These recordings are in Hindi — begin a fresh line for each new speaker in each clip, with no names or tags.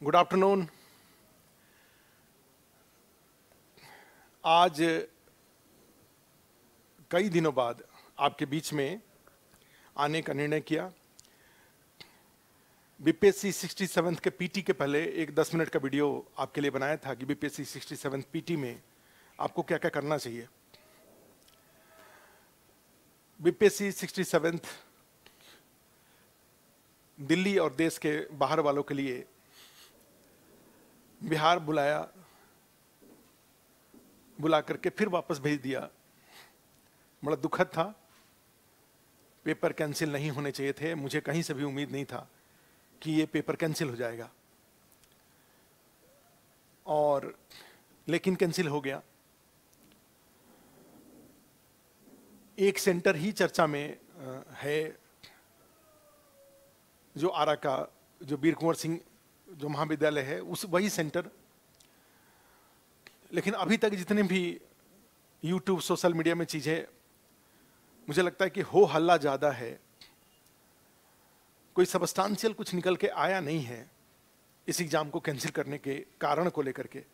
Good afternoon. आज कई दिनों बाद आपके बीच में आने का निर्णय किया। बीपीएससी 67 के पीटी के पहले एक 10 मिनट का वीडियो आपके लिए बनाया था कि बीपीएससी 67 पीटी में आपको क्या क्या करना चाहिए। बीपीएससी 67 दिल्ली और देश के बाहर वालों के लिए बिहार बुला करके फिर वापस भेज दिया। बड़ा दुखद था। पेपर कैंसिल नहीं होने चाहिए थे। मुझे कहीं से भी उम्मीद नहीं था कि ये पेपर कैंसिल हो जाएगा, और लेकिन कैंसिल हो गया। एक सेंटर ही चर्चा में है, जो आरा का जो वीर कुंवर सिंह जो महाविद्यालय है, उस वही सेंटर। लेकिन अभी तक जितने भी यूट्यूब सोशल मीडिया में चीजें, मुझे लगता है कि हो हल्ला ज्यादा है, कोई सबस्टांशियल कुछ निकल के आया नहीं है इस एग्जाम को कैंसिल करने के कारण को लेकर के।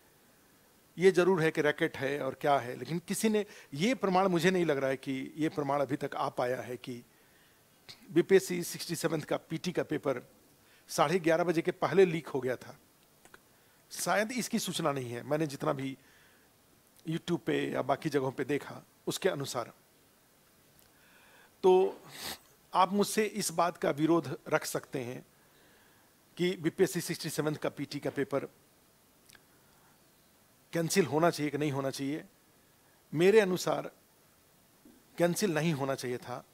ये जरूर है कि रैकेट है और क्या है, लेकिन किसी ने ये प्रमाण, मुझे नहीं लग रहा है कि ये प्रमाण अभी तक आ पाया है कि बीपीएससी 67 का पीटी का पेपर 11:30 बजे के पहले लीक हो गया था। शायद इसकी सूचना नहीं है, मैंने जितना भी यूट्यूब पे या बाकी जगहों पे देखा उसके अनुसार। तो आप मुझसे इस बात का विरोध रख सकते हैं कि बीपीएससी 67 का पीटी का पेपर कैंसिल होना चाहिए कि नहीं होना चाहिए। मेरे अनुसार कैंसिल नहीं होना चाहिए था,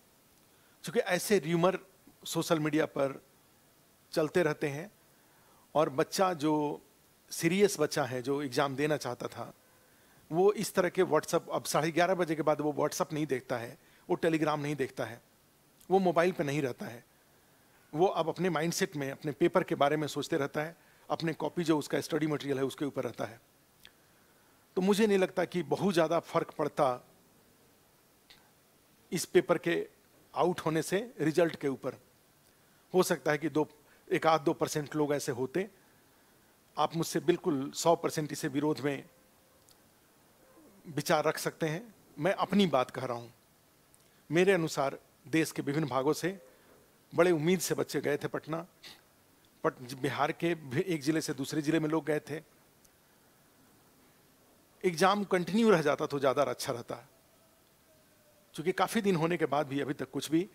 क्योंकि ऐसे र्यूमर सोशल मीडिया पर चलते रहते हैं, और बच्चा जो सीरियस बच्चा है जो एग्जाम देना चाहता था, वो इस तरह के व्हाट्सअप, अब 11:30 बजे के बाद वो व्हाट्सअप नहीं देखता है, वो टेलीग्राम नहीं देखता है, वो मोबाइल पे नहीं रहता है। वो अब अपने माइंडसेट में अपने पेपर के बारे में सोचते रहता है, अपने कॉपी जो उसका स्टडी मटेरियल है उसके ऊपर रहता है। तो मुझे नहीं लगता कि बहुत ज़्यादा फर्क पड़ता इस पेपर के आउट होने से रिजल्ट के ऊपर। हो सकता है कि 1-2% लोग ऐसे होते। आप मुझसे बिल्कुल 100% इसे विरोध में विचार रख सकते हैं। मैं अपनी बात कह रहा हूं। मेरे अनुसार देश के विभिन्न भागों से बड़े उम्मीद से बच्चे गए थे पटना। बिहार के एक जिले से दूसरे जिले में लोग गए थे। एग्जाम कंटिन्यू रह जाता तो ज्यादा अच्छा रहता, क्योंकि काफी दिन होने के बाद भी अभी तक कुछ भी,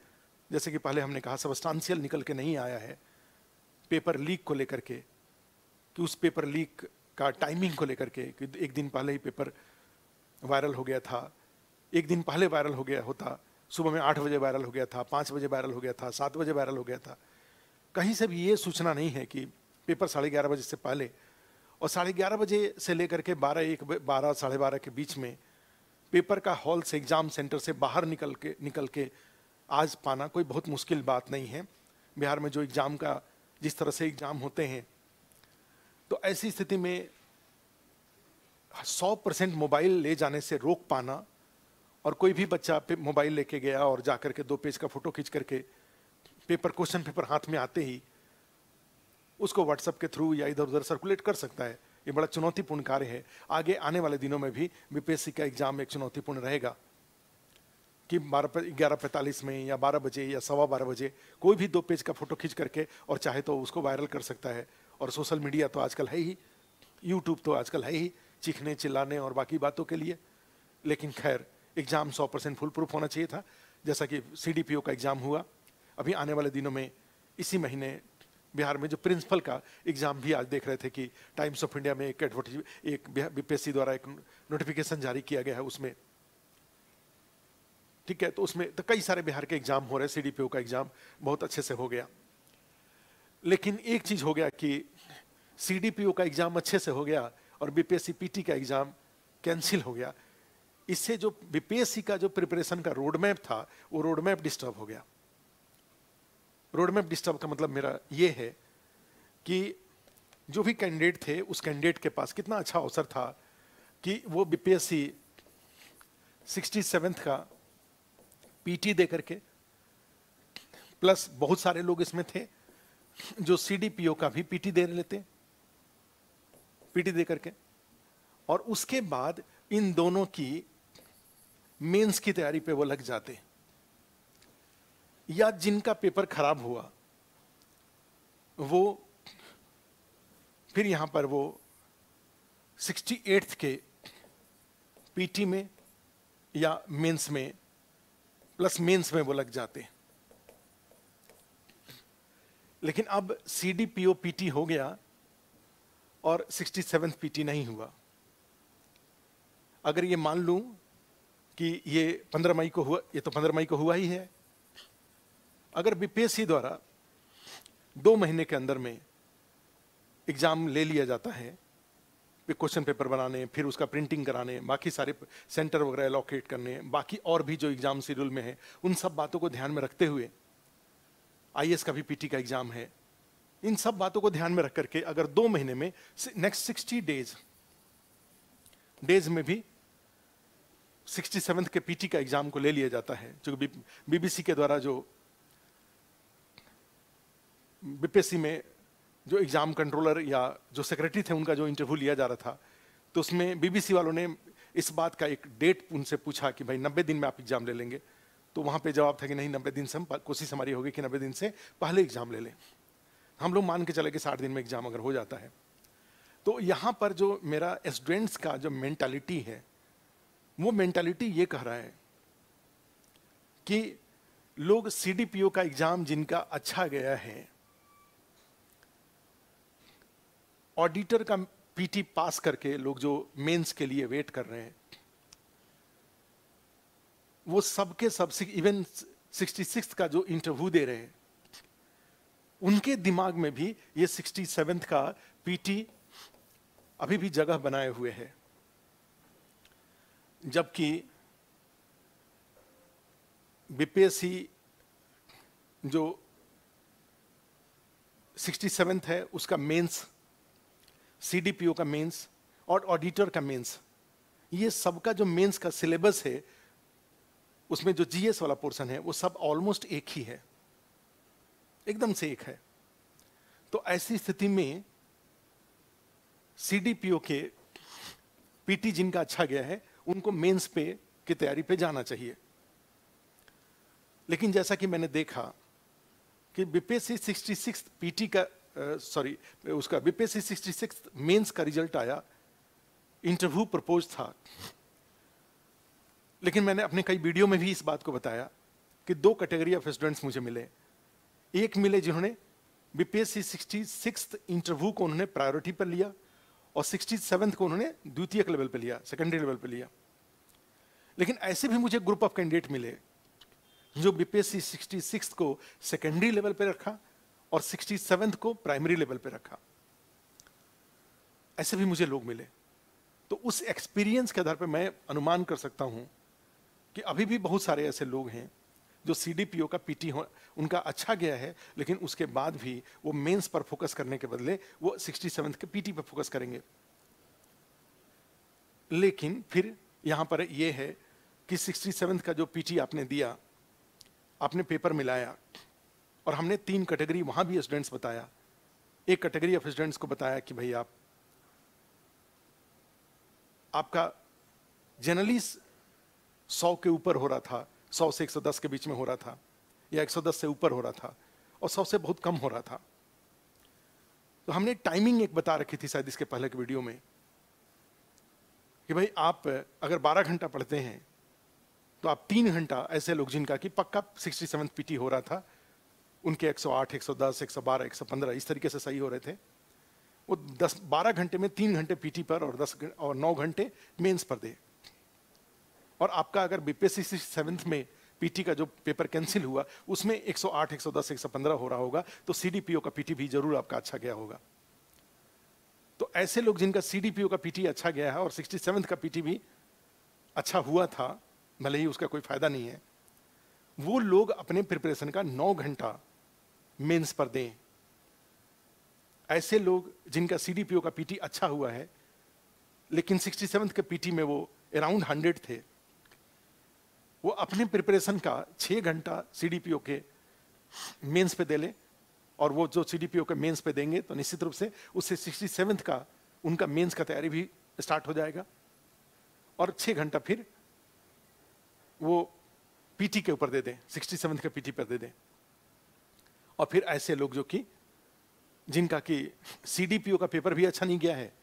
जैसे कि पहले हमने कहा, सबस्टांशियल निकल के नहीं आया है पेपर लीक को लेकर के, कि उस पेपर लीक का टाइमिंग को लेकर के, कि एक दिन पहले ही पेपर वायरल हो गया था, एक दिन पहले वायरल हो गया होता, सुबह में 8 बजे वायरल हो गया था, 5 बजे वायरल हो गया था, 7 बजे वायरल हो गया था। कहीं से भी ये सूचना नहीं है कि पेपर 11:30 बजे से पहले और 11:30 बजे से लेकर के 12, 12:30 के बीच में पेपर का हॉल से, एग्जाम सेंटर से बाहर निकल के आज पाना कोई बहुत मुश्किल बात नहीं है। बिहार में जो एग्जाम का, जिस तरह से एग्जाम होते हैं, तो ऐसी स्थिति में 100% मोबाइल ले जाने से रोक पाना, और कोई भी बच्चा मोबाइल लेके गया और जाकर के 2 पेज का फोटो खींच करके क्वेश्चन पेपर हाथ में आते ही उसको व्हाट्सएप के थ्रू या इधर उधर सर्कुलेट कर सकता है। ये बड़ा चुनौतीपूर्ण कार्य है। आगे आने वाले दिनों में भी बीपीएससी का एग्जाम एक चुनौतीपूर्ण रहेगा कि 11:45 में या 12 बजे या 12:15 बजे कोई भी 2 पेज का फोटो खींच करके, और चाहे तो उसको वायरल कर सकता है। और सोशल मीडिया तो आजकल है ही, यूट्यूब तो आजकल है ही चीखने चिल्लाने और बाकी बातों के लिए। लेकिन खैर, एग्जाम 100% फुल प्रूफ होना चाहिए था, जैसा कि सीडीपीओ का एग्जाम हुआ। अभी आने वाले दिनों में इसी महीने बिहार में जो प्रिंसिपल का एग्जाम भी आज देख रहे थे कि टाइम्स ऑफ इंडिया में एक बीपीएससी द्वारा एक नोटिफिकेशन जारी किया गया है उसमें, ठीक है। तो उसमें तो कई सारे बिहार के एग्जाम हो रहे हैं। सीडीपीओ का एग्जाम बहुत अच्छे से हो गया। लेकिन एक चीज हो गया कि सीडीपीओ का एग्जाम अच्छे से हो गया और बीपीएससी पीटी का एग्जाम कैंसिल हो गया। इससे जो बीपीएससी का जो प्रिपरेशन का रोड मैप था, वो रोड मैप डिस्टर्ब हो गया। रोड मैप डिस्टर्ब का मतलब मेरा ये है कि जो भी कैंडिडेट थे, उस कैंडिडेट के पास कितना अच्छा अवसर था कि वो बीपीएससी 67 का पीटी दे करके, प्लस बहुत सारे लोग इसमें थे जो सीडीपीओ का भी पीटी दे लेते, पीटी दे करके, और उसके बाद इन दोनों की मेंस की तैयारी पे वो लग जाते। या जिनका पेपर खराब हुआ वो फिर यहां पर वो 68th के पीटी में या मेंस में प्लस मेंस में वो लग जाते। लेकिन अब सीडीपीओ पीटी हो गया और 67th पीटी नहीं हुआ। अगर ये मान लूं कि ये 15 मई को हुआ, ये तो 15 मई को हुआ ही है। अगर बीपीएससी द्वारा 2 महीने के अंदर में एग्जाम ले लिया जाता है, क्वेश्चन पेपर बनाने, फिर उसका प्रिंटिंग कराने, बाकी सारे सेंटर वगैरह एलोकेट करने, बाकी और भी जो एग्जाम शेड्यूल में है, उन सब बातों को ध्यान में रखते हुए, आईएएस का भी पीटी का एग्जाम है, इन सब बातों को ध्यान में रख करके अगर 2 महीने में नेक्स्ट 60 डेज में भी 67th के पीटी का एग्जाम को ले लिया जाता है, जो बीबीसी के द्वारा जो बीपीएससी में जो एग्जाम कंट्रोलर या जो सेक्रेटरी थे उनका जो इंटरव्यू लिया जा रहा था, तो उसमें बीबीसी वालों ने इस बात का एक डेट उनसे पूछा कि भाई 90 दिन में आप एग्जाम ले लेंगे, तो वहां पे जवाब था कि नहीं, 90 दिन से हम कोशिश हमारी होगी कि 90 दिन से पहले एग्जाम ले लें। हम लोग मान के चले कि 60 दिन में एग्जाम अगर हो जाता है। तो यहां पर जो मेरा स्टूडेंट्स का जो मेंटालिटी है, वो मेंटालिटी ये कह रहा है कि लोग सीडीपीओ का एग्जाम जिनका अच्छा गया है, ऑडिटर का पीटी पास करके लोग जो मेंस के लिए वेट कर रहे हैं, वो सबके सब इवन 66th का जो इंटरव्यू दे रहे हैं, उनके दिमाग में भी ये 67th का पीटी अभी भी जगह बनाए हुए है। जबकि बीपीएससी जो 67th है उसका मेंस, सीडीपीओ का मेंस और ऑडिटर का मेंस, ये सबका जो मेंस का सिलेबस है उसमें जो जीएस वाला पोर्शन है वो सब ऑलमोस्ट एक ही है, एकदम से एक है। तो ऐसी स्थिति में सीडीपीओ के पीटी जिनका अच्छा गया है उनको मेंस पे की तैयारी पे जाना चाहिए। लेकिन जैसा कि मैंने देखा कि बीपीएससी 66 पीटी का उसका बीपीएससी 66 मेंस का रिजल्ट आया, इंटरव्यू प्रपोज था, लेकिन मैंने अपने कई वीडियो में भी इस बात को बताया कि 2 कैटेगरी ऑफ स्टूडेंट्स मुझे मिले। एक मिले जिन्होंने बीपीएससी 66 इंटरव्यू को उन्होंने प्रायोरिटी पर लिया और 67th को उन्होंने द्वितीयक लेवल पे लिया, सेकेंडरी लेवल पे लिया। लेकिन ऐसे भी मुझे ग्रुप ऑफ कैंडिडेट मिले जो बीपीएससी 66 को सेकेंडरी लेवल पे रखा और 67th को प्राइमरी लेवल पे रखा। ऐसे भी मुझे लोग मिले। तो उस एक्सपीरियंस के आधार पर मैं अनुमान कर सकता हूं कि अभी भी बहुत सारे ऐसे लोग हैं जो सीडीपीओ का पीटी उनका अच्छा गया है, लेकिन उसके बाद भी वो मेंस पर फोकस करने के बदले वो 67th के पीटी पर फोकस करेंगे। लेकिन फिर यहां पर ये है कि 67th का जो पीटी आपने दिया, आपने पेपर मिलाया और हमने 3 कैटेगरी वहां भी स्टूडेंट्स बताया। एक कैटेगरी ऑफ स्टूडेंट्स को बताया कि भाई आपका जनरली 100 के ऊपर हो रहा था, 100 से 110 के बीच में हो रहा था, या 110 से ऊपर हो रहा था और 100 से बहुत कम हो रहा था। तो हमने टाइमिंग एक बता रखी थी शायद इसके पहले के वीडियो में कि भाई आप अगर 12 घंटा पढ़ते हैं तो आप 3 घंटा, ऐसे लोग जिनका कि पक्का 67th पीटी हो रहा था, उनके 108, 110, 112, 115 इस तरीके से सही हो रहे थे, वो 12 घंटे में 3 घंटे पीटी पर और 9 घंटे मेंस पर दे। और आपका अगर बीपीएससी 67th में पीटी का जो पेपर कैंसिल हुआ उसमें 108, 110, 115 हो रहा होगा, तो सीडीपीओ का पीटी भी जरूर आपका अच्छा गया होगा। तो ऐसे लोग जिनका सीडीपीओ का पीटी अच्छा गया है और 67th का पीटी भी अच्छा हुआ था, भले ही उसका कोई फायदा नहीं है, वो लोग अपने प्रिपरेशन का 9 घंटा मेंस पर दें। ऐसे लोग जिनका सीडीपीओ का पीटी अच्छा हुआ है लेकिन 67th के पीटी में वो अराउंड 100 थे, वो अपने प्रिपरेशन का 6 घंटा सीडीपीओ के मेंस पे दे लें, और वो जो सीडीपीओ के मेंस पे देंगे तो निश्चित रूप से उससे 67th का उनका मेंस का तैयारी भी स्टार्ट हो जाएगा। और 6 घंटा फिर वो पीटी के ऊपर दे दें, 67 का पीटी पर दे दें। और फिर ऐसे लोग जो कि जिनका कि सीडीपीओ का पेपर भी अच्छा नहीं गया है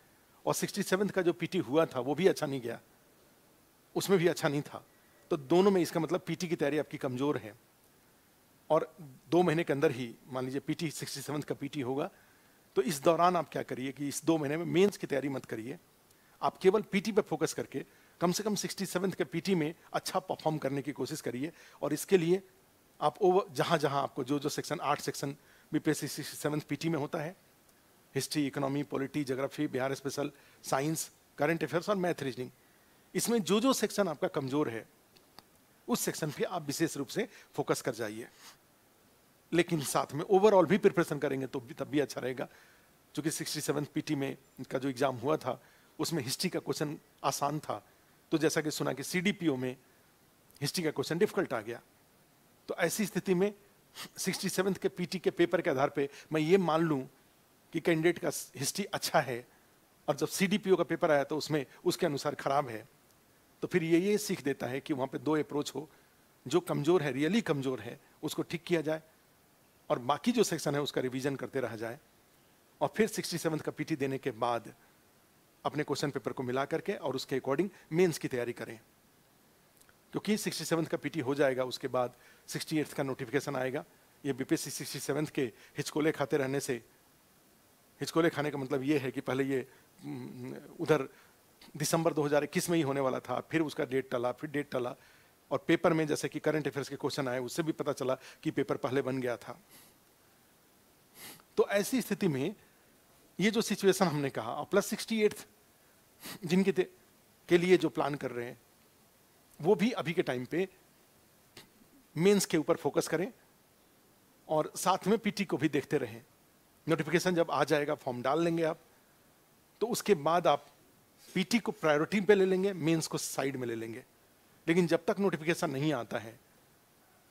और 67 का जो पीटी हुआ था वो भी अच्छा नहीं गया, उसमें भी अच्छा नहीं था, तो दोनों में इसका मतलब पीटी की तैयारी आपकी कमजोर है। और 2 महीने के अंदर ही मान लीजिए पीटी 67 का पीटी होगा, तो इस दौरान आप क्या करिए कि इस 2 महीने में मेंस की तैयारी मत करिए, आप केवल पीटी पे फोकस करके कम से कम 67 के पीटी में अच्छा परफॉर्म करने की कोशिश करिए। और इसके लिए आप जहां जहां आपको जो जो सेक्शन 8 सेक्शन बीपीएससी 67 पीटी में होता है, history, economy, polity, geography, Bihar special, science, current affairs और मैथ रीजनिंग, इसमें जो जो सेक्शन आपका कमजोर है उस सेक्शन पे आप विशेष रूप से फोकस कर जाइए। लेकिन साथ में ओवरऑल भी प्रिपरेशन करेंगे तो भी तब भी अच्छा रहेगा, क्योंकि 67 पीटी में का जो एग्जाम हुआ था उसमें हिस्ट्री का क्वेश्चन आसान था, तो जैसा कि सुना कि सीडीपीओ में हिस्ट्री का क्वेश्चन डिफिकल्ट आ गया। तो ऐसी स्थिति में 67 के पीटी के पेपर के आधार पे मैं ये मान लूं कि कैंडिडेट का हिस्ट्री अच्छा है और जब सीडीपीओ का पेपर आया तो उसमें उसके अनुसार खराब है, तो फिर ये सीख देता है कि वहां पे 2 अप्रोच हो, जो कमजोर है, रियली कमजोर है, उसको ठीक किया जाए और बाकी जो सेक्शन है उसका रिवीजन करते रहा जाए। और फिर 67 का पीटी देने के बाद अपने क्वेश्चन पेपर को मिला करके और उसके अकॉर्डिंग मेंस की तैयारी करें, क्योंकि 67 का पीटी हो जाएगा, उसके बाद 68 का नोटिफिकेशन आएगा। ये बीपीएससी 67 के हिचकोले खाते रहने से, हिचकोले खाने का मतलब ये है कि पहले ये उधर दिसंबर 2021 में ही होने वाला था, फिर उसका डेट टला, फिर डेट टला, और पेपर में जैसे कि करंट अफेयर्स के क्वेश्चन आए उससे भी पता चला कि पेपर पहले बन गया था। तो ऐसी स्थिति में ये जो सिचुएशन हमने कहा, और प्लस 68 जिनके के लिए जो प्लान कर रहे हैं वो भी अभी के टाइम पे मेंस के ऊपर फोकस करें और साथ में पीटी को भी देखते रहें। नोटिफिकेशन जब आ जाएगा फॉर्म डाल लेंगे आप, तो उसके बाद आप पीटी को प्रायोरिटी पे ले लेंगे, मेंस को साइड में ले लेंगे। लेकिन जब तक नोटिफिकेशन नहीं आता है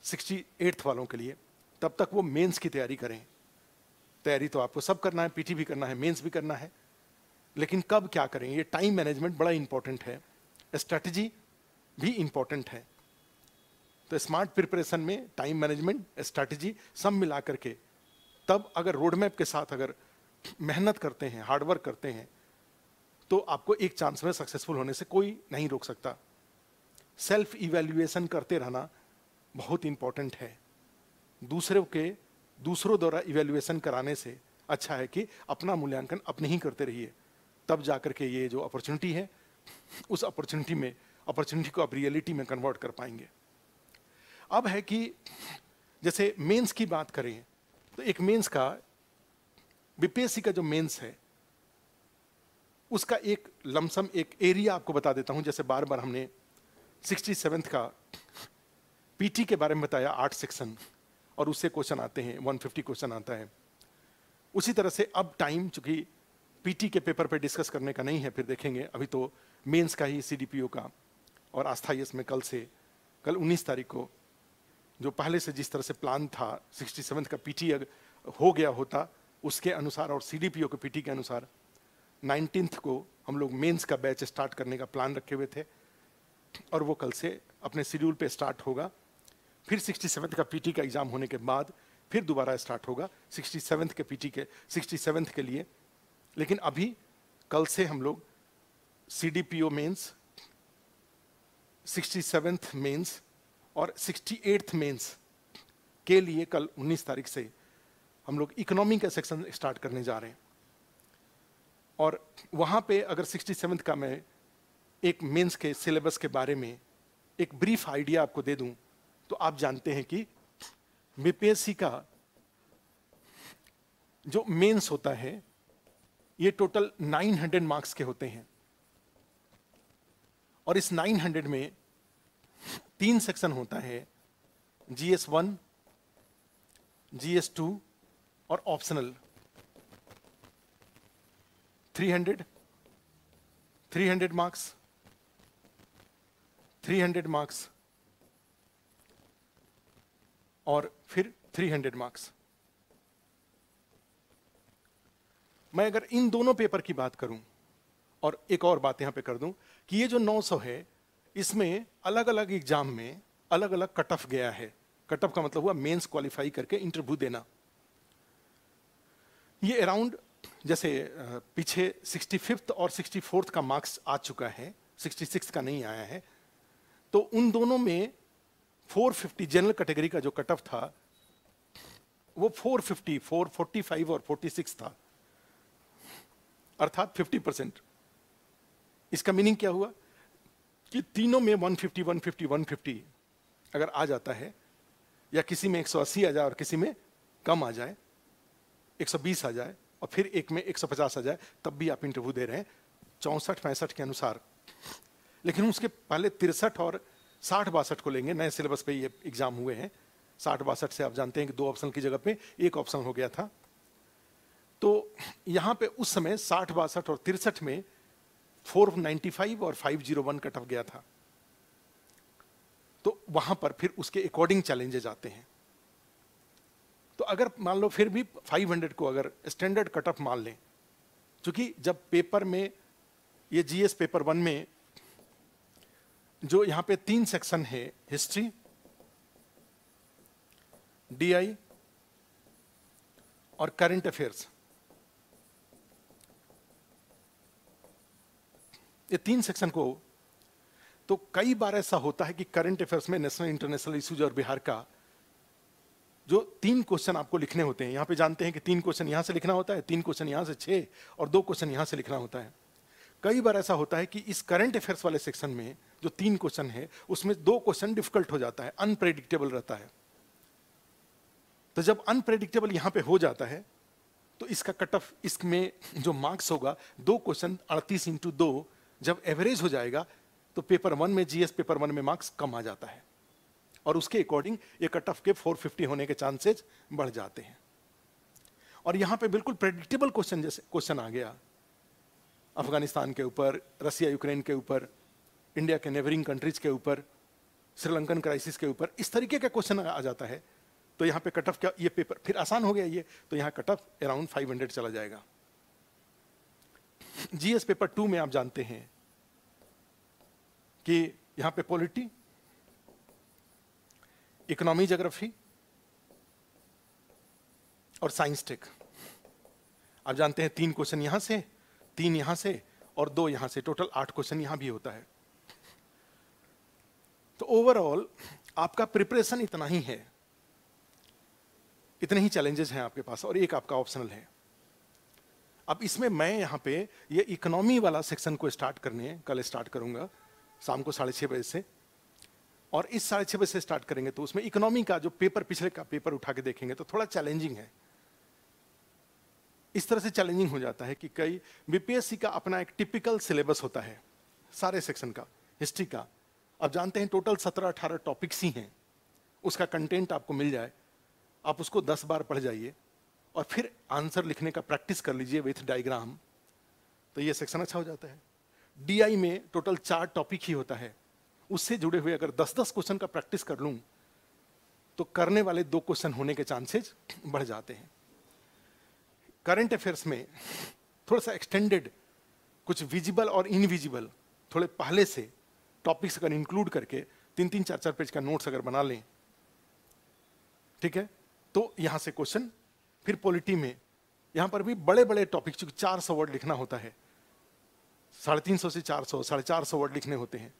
68 वालों के लिए, तब तक वो मेंस की तैयारी करें। तैयारी तो आपको सब करना है, पीटी भी करना है, मेंस भी करना है, लेकिन कब क्या करें, ये टाइम मैनेजमेंट बड़ा इंपॉर्टेंट है, स्ट्रैटेजी भी इंपॉर्टेंट है। तो स्मार्ट प्रिपरेशन में टाइम मैनेजमेंट, स्ट्रैटेजी सब मिला करके तब अगर रोड मैप के साथ अगर मेहनत करते हैं, हार्डवर्क करते हैं, तो आपको एक चांस में सक्सेसफुल होने से कोई नहीं रोक सकता। सेल्फ इवैल्यूएशन करते रहना बहुत इंपॉर्टेंट है। दूसरों द्वारा इवैल्यूएशन कराने से अच्छा है कि अपना मूल्यांकन अपने ही करते रहिए, तब जाकर के ये जो अपॉर्चुनिटी है उस अपॉर्चुनिटी को आप रियलिटी में कन्वर्ट कर पाएंगे। अब है कि जैसे मेंस की बात करें तो एक मेंस का, बीपीएससी का जो मेंस है उसका एक लमसम एक एरिया आपको बता देता हूं। जैसे बार बार हमने 67 का पीटी के बारे में बताया, 8 सेक्शन, और उससे क्वेश्चन आते हैं, 150 क्वेश्चन आता है। उसी तरह से अब टाइम चूंकि पीटी के पेपर पे डिस्कस करने का नहीं है, फिर देखेंगे, अभी तो मेंस का ही सीडीपीओ का, और आस्था यस में कल 19 तारीख को जो पहले से जिस तरह से प्लान था 67 का पीटी अगर हो गया होता उसके अनुसार और सीडीपीओ के पीटी के अनुसार 19 को हम लोग मेंस का बैच स्टार्ट करने का प्लान रखे हुए थे, और वो कल से अपने शेड्यूल पे स्टार्ट होगा। फिर 67 का पीटी का एग्जाम होने के बाद फिर दोबारा स्टार्ट होगा 67 के पीटी के 67 के लिए। लेकिन अभी कल से हम लोग सीडीपीओ मेंस, 67th मेंस और 68th मेंस के लिए कल 19 तारीख से हम लोग इकोनॉमी का सेक्शन स्टार्ट करने जा रहे हैं। और वहां पे अगर 67th का मैं एक मेंस के सिलेबस के बारे में एक ब्रीफ आइडिया आपको दे दूं, तो आप जानते हैं कि बीपीएससी का जो मेंस होता है ये टोटल 900 मार्क्स के होते हैं, और इस 900 में 3 सेक्शन होता है, जीएस 1, जीएस 2 और ऑप्शनल। 300 मार्क्स, 300 मार्क्स और फिर 300 मार्क्स। मैं अगर इन दोनों पेपर की बात करूं और एक और बात यहाँ पे कर दूं कि ये जो 900 है, इसमें अलग अलग एग्जाम में अलग अलग कट ऑफ गया है। कट ऑफ का मतलब हुआ मेंस क्वालिफाई करके इंटरव्यू देना। ये अराउंड जैसे पीछे 65th और 64th का मार्क्स आ चुका है, 66 का नहीं आया है, तो उन दोनों में 450 जनरल कैटेगरी का जो कट ऑफ था वो 450, 445 और 46 था, अर्थात 50%। इसका मीनिंग क्या हुआ कि तीनों में 150, 150, 150 अगर आ जाता है, या किसी में 180 आ जाए और किसी में कम आ जाए, 120 आ जाए और फिर एक में 150 आ जाए, तब भी आप इंटरव्यू दे रहे हैं 64-65 के अनुसार। लेकिन उसके पहले 63 और 60-62 को लेंगे। नए सिलेबस पे ये एग्जाम हुए हैं। 60-62 से आप जानते हैं कि 2 ऑप्शन की जगह पे 1 ऑप्शन हो गया था। तो यहाँ पे उस समय 60-62 और 63 में 495 और 501 कट ऑफ गया था। तो वहां पर फिर उसके अकॉर्डिंग चैलेंजेस आते हैं। तो अगर मान लो फिर भी 500 को अगर स्टैंडर्ड कट ऑफ मान लें, क्योंकि जब पेपर में ये जीएस पेपर 1 में जो यहां पे 3 सेक्शन है, हिस्ट्री, डीआई और करंट अफेयर्स, ये 3 सेक्शन को, तो कई बार ऐसा होता है कि करंट अफेयर्स में नेशनल इंटरनेशनल इश्यूज और बिहार का जो 3 क्वेश्चन आपको लिखने होते हैं, यहां पे जानते हैं कि 3 क्वेश्चन यहां से लिखना होता है, 3 क्वेश्चन यहां से 6 और 2 क्वेश्चन यहां से लिखना होता है। कई बार ऐसा होता है कि इस करंट अफेयर्स वाले सेक्शन में जो 3 क्वेश्चन है उसमें 2 क्वेश्चन डिफिकल्ट हो जाता है, अनप्रेडिक्टेबल रहता है। तो जब अनप्रेडिक्टेबल यहां पे हो जाता है तो इसका कट ऑफ, इसमें जो मार्क्स होगा 2 क्वेश्चन 38 इंटू 2 जब एवरेज हो जाएगा तो पेपर 1 में, जीएस पेपर 1 में मार्क्स कम आ जाता है और उसके अकॉर्डिंग ये कट ऑफ के 450 होने के चांसेस बढ़ जाते हैं। और यहां पे बिल्कुल प्रेडिक्टेबल क्वेश्चन, जैसे क्वेश्चन आ गया अफगानिस्तान के ऊपर, रसिया यूक्रेन के ऊपर, इंडिया के नेबरिंग कंट्रीज के ऊपर, श्रीलंकन क्राइसिस के ऊपर, इस तरीके का क्वेश्चन आ जाता है, तो यहां पे कट ऑफ क्या, ये पेपर फिर आसान हो गया ये, तो यहां कट ऑफ अराउंड 500 चला जाएगा। जीएस पेपर 2 में आप जानते हैं कि यहां पे पॉलिटी, इकोनॉमी, ज्योग्राफी और साइंस टेक, आप जानते हैं 3 क्वेश्चन यहां से, 3 यहां से और 2 यहां से, टोटल 8 क्वेश्चन यहां भी होता है। तो ओवरऑल आपका प्रिपरेशन इतना ही है, इतने ही चैलेंजेस हैं आपके पास और एक आपका ऑप्शनल है। अब इसमें मैं यहां पे ये इकोनॉमी वाला सेक्शन को स्टार्ट करने, कल स्टार्ट करूंगा शाम को 6:30 बजे से, और इस 6:30 बजे से स्टार्ट करेंगे तो उसमें इकोनॉमी का जो पेपर, पिछले का पेपर उठा के देखेंगे तो थोड़ा चैलेंजिंग है। इस तरह से चैलेंजिंग हो जाता है कि कई बीपीएससी का अपना एक टिपिकल सिलेबस होता है सारे सेक्शन का। हिस्ट्री का आप जानते हैं टोटल 17-18 टॉपिक्स ही हैं, उसका कंटेंट आपको मिल जाए, आप उसको 10 बार पढ़ जाइए और फिर आंसर लिखने का प्रैक्टिस कर लीजिए विथ डायग्राम, तो ये सेक्शन अच्छा हो जाता है। डीआई में टोटल 4 टॉपिक ही होता है, उससे जुड़े हुए अगर 10-10 क्वेश्चन का प्रैक्टिस कर लूं तो करने वाले 2 क्वेश्चन होने के चांसेस बढ़ जाते हैं। करंट अफेयर्स में थोड़ा सा एक्सटेंडेड, कुछ विजिबल और इनविजिबल थोड़े पहले से टॉपिक्स अगर इंक्लूड करके 3-3, 4-4 पेज का नोट्स अगर बना लें, ठीक है, तो यहां से क्वेश्चन। फिर पॉलिटी में यहां पर भी बड़े बड़े टॉपिक, चूंकि 400 वर्ड लिखना होता है, 350 से 400, 450 वर्ड लिखने होते हैं,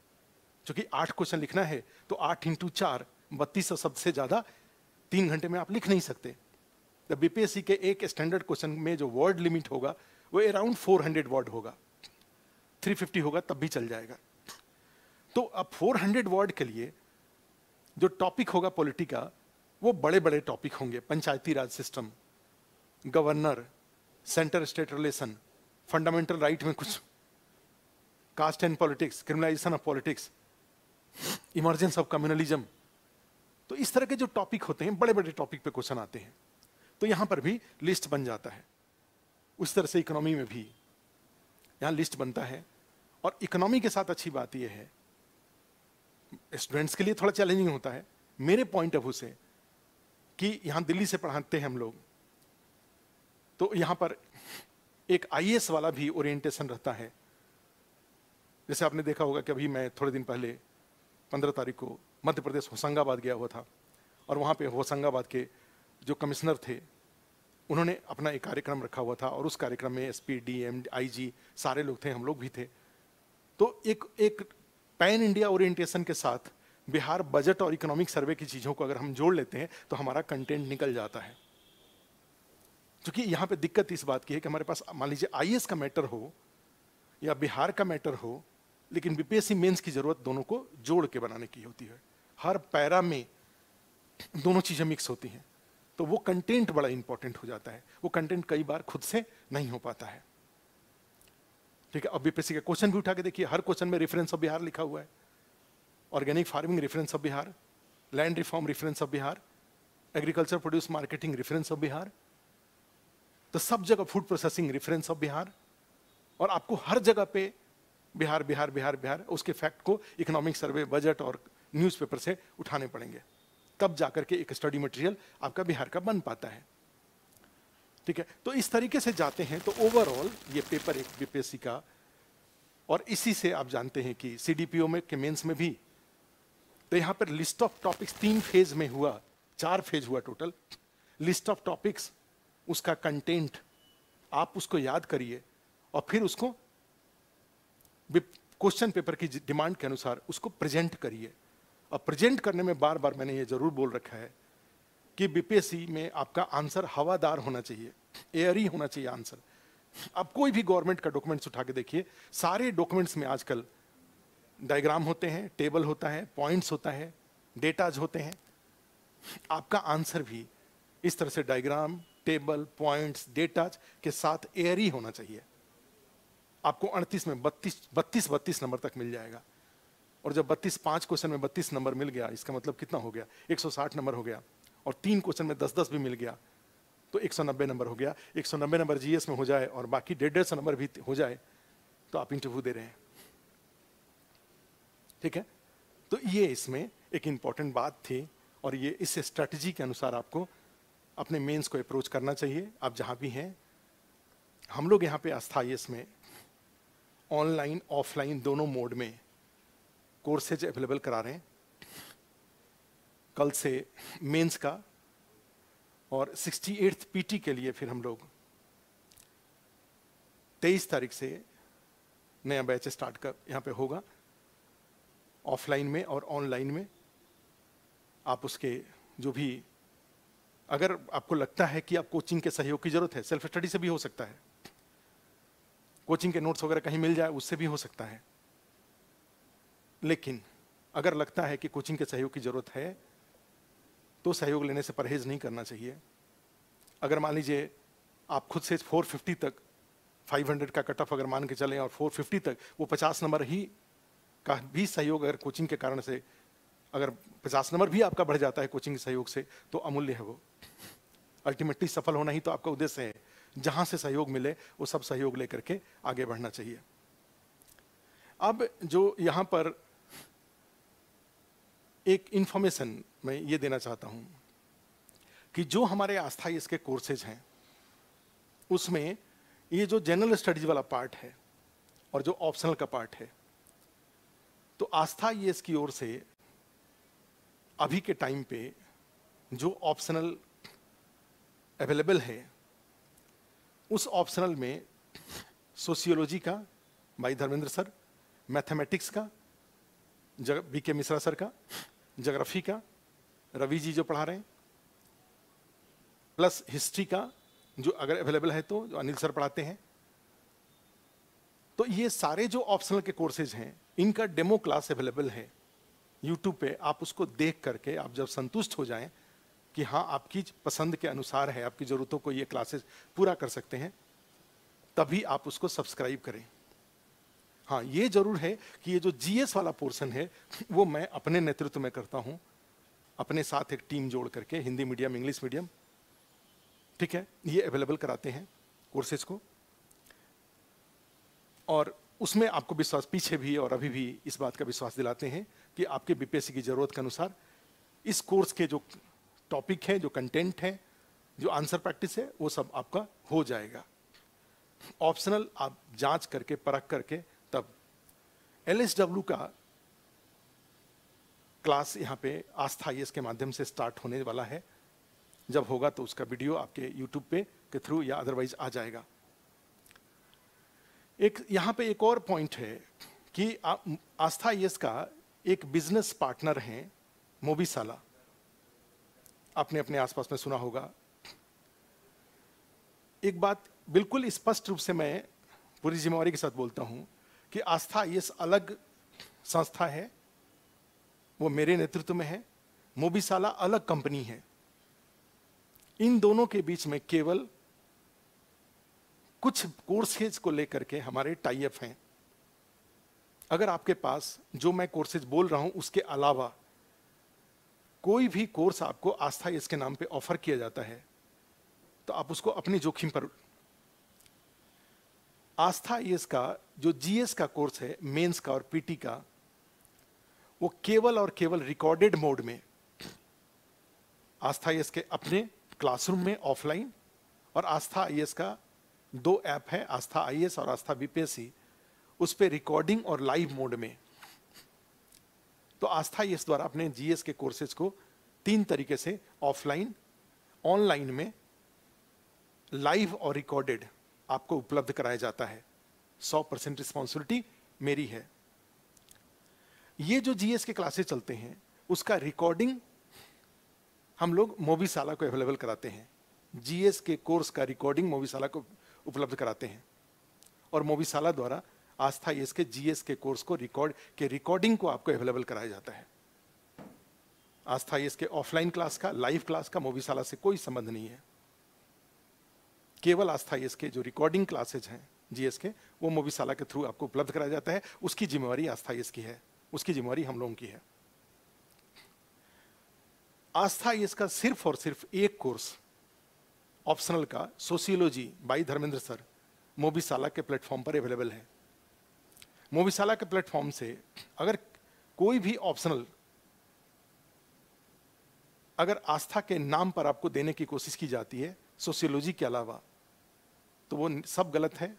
क्योंकि 8 क्वेश्चन लिखना है तो 8 इंटू 4 3200 शब्द से ज्यादा 3 घंटे में आप लिख नहीं सकते। तो बीपीएससी के एक स्टैंडर्ड क्वेश्चन में जो वर्ड लिमिट होगा वो अराउंड 400 वर्ड होगा, 350 होगा तब भी चल जाएगा। तो अब 400 वर्ड के लिए जो टॉपिक होगा पॉलिटी का, वो बड़े बड़े टॉपिक होंगे, Panchayati Raj system, governor, centre state relation, fundamental right में कुछ, caste and politics, criminalisation of politics, emergence of communalism. तो इस तरह के जो टॉपिक होते हैं, बड़े बड़े टॉपिक पे क्वेश्चन आते हैं, तो यहां पर भी लिस्ट बन जाता है। उस तरह से इकोनॉमी में भी यहां लिस्ट बनता है। और इकोनॉमी के साथ अच्छी बात यह है, स्टूडेंट्स के लिए थोड़ा चैलेंजिंग होता है मेरे पॉइंट ऑफ व्यू से, कि यहां दिल्ली से पढ़ाते हैं हम लोग, तो यहां पर एक आईएएस वाला भी ओरिएंटेशन रहता है, जैसे आपने देखा होगा कि अभी मैं थोड़े दिन पहले 15 तारीख को मध्य प्रदेश होशंगाबाद गया हुआ था, और वहाँ पे होशंगाबाद के जो कमिश्नर थे उन्होंने अपना एक कार्यक्रम रखा हुआ था, और उस कार्यक्रम में एसपी, डीएम, आईजी सारे लोग थे, हम लोग भी थे। तो एक पैन इंडिया ओरिएंटेशन के साथ बिहार बजट और इकोनॉमिक सर्वे की चीज़ों को अगर हम जोड़ लेते हैं तो हमारा कंटेंट निकल जाता है। क्योंकि यहाँ पे दिक्कत इस बात की है कि हमारे पास मान लीजिए आईएएस का मैटर हो या बिहार का मैटर हो, लेकिन बीपीएससी मेंस की जरूरत दोनों को जोड़ के बनाने की होती है। हर पैरा में दोनों चीजें मिक्स होती हैं, तो वो कंटेंट बड़ा इंपॉर्टेंट हो जाता है। वो कंटेंट कई बार खुद से नहीं हो पाता है। ठीक है, अब बीपीएससी का क्वेश्चन भी उठा के देखिए, हर क्वेश्चन में रेफरेंस ऑफ बिहार लिखा हुआ है। Organic farming reference of Bihar, land reform reference of Bihar, agriculture produce marketing reference of Bihar, तो सब जगह food processing reference of Bihar. और आपको हर जगह पे बिहार बिहार बिहार बिहार उसके फैक्ट को इकोनॉमिक सर्वे, बजट और न्यूज़पेपर से उठाने पड़ेंगे, तब जाकर के एक स्टडी मटेरियल आपका बिहार का बन पाता है। ठीक है, तो इस तरीके से जाते हैं। तो ओवरऑल ये पेपर एक बीपीएससी का, और इसी से आप जानते हैं कि सीडीपीओ में के मेंस में भी, तो यहाँ पर लिस्ट ऑफ टॉपिक्स 3 फेज में हुआ, 4 फेज हुआ टोटल। लिस्ट ऑफ टॉपिक्स, उसका कंटेंट आप उसको याद करिए और फिर उसको क्वेश्चन पेपर की डिमांड के अनुसार उसको प्रेजेंट करिए। और प्रेजेंट करने में बार बार मैंने ये जरूर बोल रखा है कि बीपीएससी में आपका आंसर हवादार होना चाहिए, एयरी होना चाहिए आंसर। आप कोई भी गवर्नमेंट का डॉक्यूमेंट्स उठा के देखिए, सारे डॉक्यूमेंट्स में आजकल डायग्राम होते हैं, टेबल होता है, पॉइंट्स होता है, डेटाज होते हैं। आपका आंसर भी इस तरह से डायग्राम, टेबल, पॉइंट्स, डेटाज के साथ एयरी होना चाहिए। आपको 38 में 32 नंबर तक मिल जाएगा। और जब 5 क्वेश्चन में 32 नंबर मिल गया, इसका मतलब कितना हो गया, 160 नंबर हो गया। और 3 क्वेश्चन में 10-10 भी मिल गया तो 190 नंबर हो गया। 190 नंबर जीएस में हो जाए और बाकी 150 नंबर भी हो जाए तो आप इंटरव्यू दे रहे हैं। ठीक है, तो ये इसमें एक इंपॉर्टेंट बात थी, और ये इस स्ट्रेटजी के अनुसार आपको अपने मेंस को अप्रोच करना चाहिए। आप जहां भी हैं, हम लोग यहाँ पे आस्था आईएएस में ऑनलाइन ऑफलाइन दोनों मोड में कोर्सेज अवेलेबल करा रहे हैं। कल से मेंस का, और 68th पीटी के लिए फिर हम लोग 23 तारीख से नया बैच स्टार्ट कर यहाँ पे होगा, ऑफलाइन में और ऑनलाइन में। आप उसके जो भी, अगर आपको लगता है कि आप कोचिंग के सहयोग की जरूरत है, सेल्फ स्टडी से भी हो सकता है, कोचिंग के नोट्स वगैरह कहीं मिल जाए उससे भी हो सकता है। लेकिन अगर लगता है कि कोचिंग के सहयोग की जरूरत है तो सहयोग लेने से परहेज नहीं करना चाहिए। अगर मान लीजिए आप खुद से 450 तक, 500 का कट ऑफ अगर मान के चलें और 450 तक, वो 50 नंबर ही का भी सहयोग अगर कोचिंग के कारण से, अगर 50 नंबर भी आपका बढ़ जाता है कोचिंग के सहयोग से, तो अमूल्य है वो। अल्टीमेटली सफल होना ही तो आपका उद्देश्य है। जहां से सहयोग मिले वो सब सहयोग लेकर के आगे बढ़ना चाहिए। अब जो यहां पर एक इंफॉर्मेशन मैं ये देना चाहता हूं कि जो हमारे आस्था इसके कोर्सेज हैं, उसमें ये जो जनरल स्टडीज वाला पार्ट है और जो ऑप्शनल का पार्ट है, तो आस्था ये इसकी ओर से अभी के टाइम पे जो ऑप्शनल अवेलेबल है, उस ऑप्शनल में सोशियोलॉजी का भाई धर्मेंद्र सर, मैथमेटिक्स का बीके मिश्रा सर का, ज्योग्राफी का रवि जी जो पढ़ा रहे हैं, प्लस हिस्ट्री का जो अगर अवेलेबल है तो जो अनिल सर पढ़ाते हैं। तो ये सारे जो ऑप्शनल के कोर्सेज हैं, इनका डेमो क्लास अवेलेबल है यूट्यूब पे। आप उसको देख करके आप जब संतुष्ट हो जाएं कि हाँ आपकी पसंद के अनुसार है, आपकी ज़रूरतों को ये क्लासेस पूरा कर सकते हैं, तभी आप उसको सब्सक्राइब करें। हाँ, ये जरूर है कि ये जो जीएस वाला पोर्शन है वो मैं अपने नेतृत्व में करता हूँ, अपने साथ एक टीम जोड़ करके, हिंदी मीडियम, इंग्लिश मीडियम, ठीक है, ये अवेलेबल कराते हैं कोर्सेज को। और उसमें आपको विश्वास, पीछे भी और अभी भी इस बात का विश्वास दिलाते हैं कि आपके बीपीएससी की जरूरत के अनुसार इस कोर्स के जो टॉपिक है, जो कंटेंट है, जो आंसर प्रैक्टिस है, वो सब आपका हो जाएगा। ऑप्शनल आप जांच करके, परख करके तब LSW का क्लास यहाँ पे आस्था IAS के माध्यम से स्टार्ट होने वाला है। जब होगा तो उसका वीडियो आपके YouTube पे के थ्रू या अदरवाइज आ जाएगा। एक यहाँ पे एक और पॉइंट है कि आस्था IAS का एक बिजनेस पार्टनर है मोबीसाला। आपने अपने आसपास में सुना होगा। एक बात बिल्कुल स्पष्ट रूप से मैं पूरी जिम्मेवारी के साथ बोलता हूं कि आस्था IAS अलग संस्था है, वो मेरे नेतृत्व में है। मोबीसाला अलग कंपनी है। इन दोनों के बीच में केवल कुछ कोर्सेज को लेकर के हमारे टाई अप हैं। अगर आपके पास जो मैं कोर्सेज बोल रहा हूं उसके अलावा कोई भी कोर्स आपको आस्था IAS के नाम पे ऑफर किया जाता है तो आप उसको अपनी जोखिम पर। आस्था IAS का जो GS का कोर्स है, मेंस का और PT का, वो केवल और केवल रिकॉर्डेड मोड में आस्था IAS के अपने क्लासरूम में ऑफलाइन, और आस्था IAS का 2 ऐप है, आस्था IAS और आस्था BPSC, उस पे रिकॉर्डिंग और लाइव मोड में। तो आस्था IAS द्वारा अपने GS के कोर्सेज को 3 तरीके से ऑफलाइन, ऑनलाइन में, लाइव और रिकॉर्डेड आपको उपलब्ध कराया जाता है। 100% रिस्पॉन्सिबिलिटी मेरी है। ये जो GS के क्लासेस चलते हैं उसका रिकॉर्डिंग हम लोग मोबीसाला को अवेलेबल कराते हैं। GS के कोर्स का रिकॉर्डिंग मोबीसाला को उपलब्ध कराते हैं और मोबीसाला द्वारा आस्था IAS के GS के कोर्स को रिकॉर्डिंग को आपको अवेलेबल कराया जाता है। आस्था IAS के ऑफलाइन क्लास का, लाइव क्लास का मोबीसाला से कोई संबंध नहीं है। केवल आस्था IAS के जो रिकॉर्डिंग क्लासेज हैं GS के, वो मोबीसाला के थ्रू आपको उपलब्ध कराया जाता है। उसकी जिम्मेवारी आस्था IAS की है, उसकी जिम्मेवारी हम लोगों की है। आस्था IAS का सिर्फ और सिर्फ एक कोर्स ऑप्शनल का सोशियोलॉजी बाई धर्मेंद्र सर मोबीसाला के प्लेटफॉर्म पर अवेलेबल है। मोबीसाला के प्लेटफॉर्म से अगर कोई भी ऑप्शनल अगर आस्था के नाम पर आपको देने की कोशिश की जाती है सोशियोलॉजी के अलावा, तो वो सब गलत है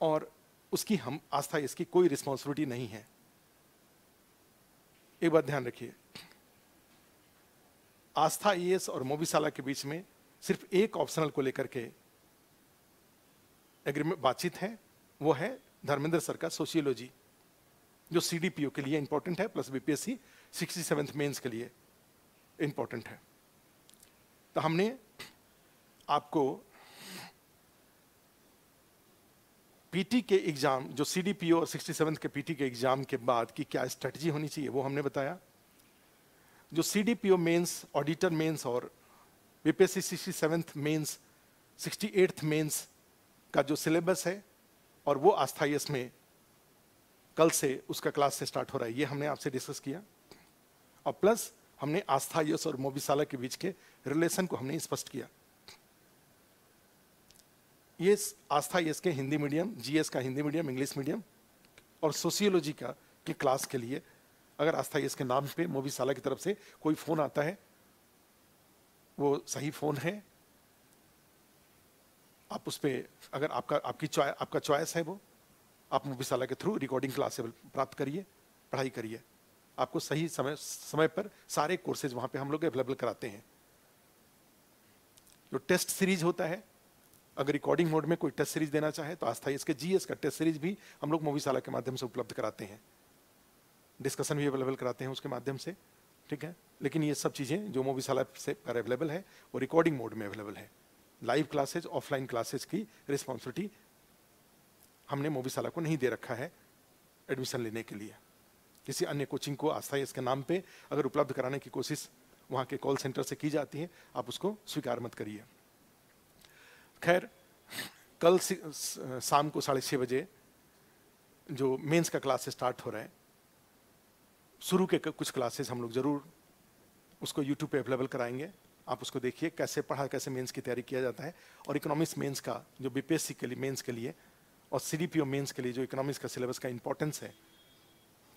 और उसकी हम आस्था IAS कोई रिस्पॉन्सिबिलिटी नहीं है। एक बात ध्यान रखिए, आस्था IAS और मोबीसाला के बीच में सिर्फ एक ऑप्शनल को लेकर के एग्रीमेंट बातचीत है, वो है धर्मेंद्र सर का सोशियोलॉजी, जो CDPO के लिए इंपॉर्टेंट है, प्लस BPSC 67th मेंस के लिए इंपॉर्टेंट है। तो हमने आपको PT के एग्जाम, जो CDPO और 67th के PT के एग्जाम के बाद की क्या स्ट्रेटजी होनी चाहिए वो हमने बताया। जो CDPO मेंस, ऑडिटर मेंस और BPSC 67th mains, 68th mains का जो सिलेबस है और वो आस्था IAS में कल से उसका क्लास से स्टार्ट हो रहा है, ये हमने आपसे डिस्कस किया। और प्लस हमने आस्था IAS और मोबीसाला के बीच के रिलेशन को हमने स्पष्ट किया। ये आस्था IAS के हिंदी मीडियम, GS का हिंदी मीडियम, इंग्लिश मीडियम और सोशियोलॉजी का की क्लास के लिए अगर आस्था IAS के नाम पे मोबीसाला की तरफ से कोई फोन आता है, वो सही फोन है। आप उस पर अगर आपका चॉइस है, वो आप मोबीसाला के थ्रू रिकॉर्डिंग क्लास प्राप्त करिए, पढ़ाई करिए। आपको सही समय पर सारे कोर्सेज वहां पे हम लोग अवेलेबल कराते हैं। जो टेस्ट सीरीज होता है, अगर रिकॉर्डिंग मोड में कोई टेस्ट सीरीज देना चाहे तो आस्था IAS के GS का टेस्ट सीरीज भी हम लोग मोबीसाला के माध्यम से उपलब्ध कराते हैं। डिस्कशन भी अवेलेबल कराते हैं उसके माध्यम से, ठीक है। लेकिन ये सब चीजें जो मोबीसाला से पर अवेलेबल है वो रिकॉर्डिंग मोड में अवेलेबल है। लाइव क्लासेज, ऑफलाइन क्लासेज की रिस्पॉन्सिबिलिटी हमने मोबीसाला को नहीं दे रखा है एडमिशन लेने के लिए। किसी अन्य कोचिंग को आस्था IAS के नाम पे अगर उपलब्ध कराने की कोशिश वहाँ के कॉल सेंटर से की जाती है, आप उसको स्वीकार मत करिए। खैर, कल शाम को 6:30 बजे जो मेंस का क्लास स्टार्ट हो रहा है, शुरू के कुछ क्लासेस हम लोग जरूर उसको YouTube पे अवेलेबल कराएंगे। आप उसको देखिए कैसे पढ़ा, कैसे मेंस की तैयारी किया जाता है। और इकोनॉमिक्स मेंस का जो BPSC के लिए मेंस के लिए और CDPO मेंस के लिए जो इकोनॉमिक्स का सिलेबस का इंपॉर्टेंस है,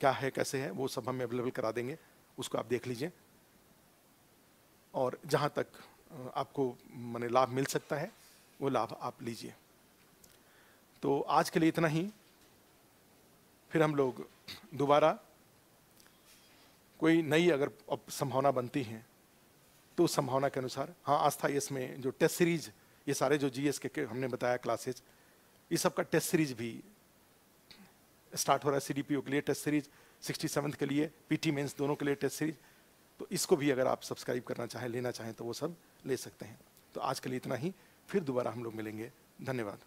क्या है, कैसे है, वो सब हम अवेलेबल करा देंगे। उसको आप देख लीजिए और जहाँ तक आपको माने लाभ मिल सकता है वो लाभ आप लीजिए। तो आज के लिए इतना ही। फिर हम लोग दोबारा कोई नई अगर संभावना बनती है तो उस संभावना के अनुसार, हाँ आस्था यस में जो टेस्ट सीरीज, ये सारे जो जीएस के हमने बताया क्लासेज, ये सब का टेस्ट सीरीज भी स्टार्ट हो रहा है। सीडीपीओ के लिए टेस्ट सीरीज, 67th के लिए, पीटी मेंस दोनों के लिए टेस्ट सीरीज। तो इसको भी अगर आप सब्सक्राइब करना चाहें, लेना चाहें तो वो सब ले सकते हैं। तो आज के लिए इतना ही, फिर दोबारा हम लोग मिलेंगे। धन्यवाद।